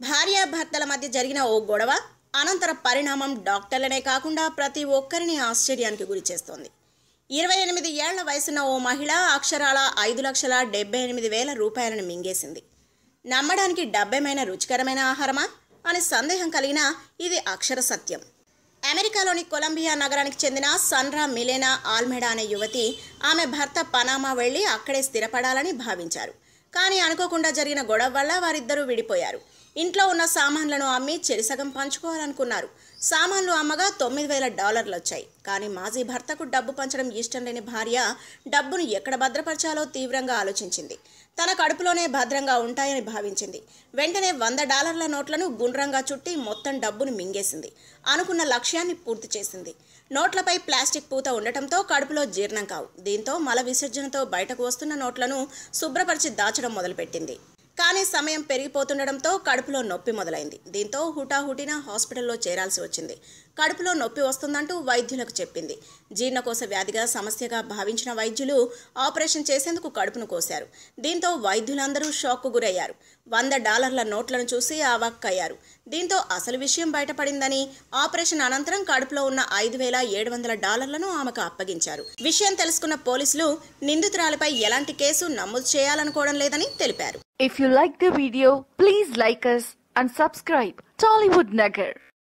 భార్యాభర్తల మధ్య జరిగిన ఓ గొడవ అనంతర పరిణామం డాక్టర్లనే కాకుండా ప్రతి ఒక్కరిని ఆశ్చర్యానికి గురిచేస్తోంది. 28 ఏళ్ల వయసున్న ఓ మహిళ అక్షరాల 5,78,000 రూపాయలను మింగేసింది. నమ్మడానికి డబ్బేమైన రుచికరమైన ఆహారమా అని సందేహం కలిగినా ఇది అక్షర సత్యం. అమెరికాలోని కొలంబియా నగరానికి చెందిన సన్రా మిలేనా ఆల్మెడా అనే యువతి ఆమె భర్త పనామా వెళ్లి అక్కడే స్థిరపడాలని భావించారు. కానీ అనుకోకుండా జరిగిన గొడవ వల్ల వారిద్దరూ విడిపోయారు. ఇంట్లో ఉన్న సామాన్లను అమ్మి చెరిసగం పంచుకోవాలనుకున్నారు. సామాన్లు అమ్మగా $9,000 వచ్చాయి. కానీ మాజీ భర్తకు డబ్బు పంచడం ఇష్టం లేని భార్య డబ్బును ఎక్కడ భద్రపరచాలో తీవ్రంగా ఆలోచించింది. తన కడుపులోనే భద్రంగా ఉంటాయని భావించింది. వెంటనే $100 నోట్లను గుండ్రంగా చుట్టి మొత్తం డబ్బును మింగేసింది. అనుకున్న లక్ష్యాన్ని పూర్తి చేసింది. నోట్లపై ప్లాస్టిక్ పూత ఉండటంతో కడుపులో జీర్ణం కావు. దీంతో మల విసర్జనతో బయటకు వస్తున్న నోట్లను శుభ్రపరిచి దాచడం మొదలుపెట్టింది. కానీ సమయం పెరిగిపోతుండటంతో కడుపులో నొప్పి మొదలైంది. దీంతో హుటాహుటిన హాస్పిటల్లో చేరాల్సి వచ్చింది. కడుపులో నొప్పి వస్తుందంటూ వైద్యులకు చెప్పింది. జీర్ణకోశ వ్యాధిగా సమస్యగా భావించిన వైద్యులు ఆపరేషన్ చేసేందుకు కడుపును కోశారు. దీంతో వైద్యులందరూ షాక్కు గురయ్యారు. $100 నోట్లను చూసి అవాక్కయ్యారు. దీంతో అసలు విషయం బయటపడిందని ఆపరేషన్ అనంతరం కడుపులో ఉన్న $5,700 ఆమెకు అప్పగించారు. విషయం తెలుసుకున్న పోలీసులు నిందితురాలిపై ఎలాంటి కేసు నమోదు చేయాలనుకోవడం లేదని తెలిపారు. If you like the video, please like us and subscribe Tollywood Nagar.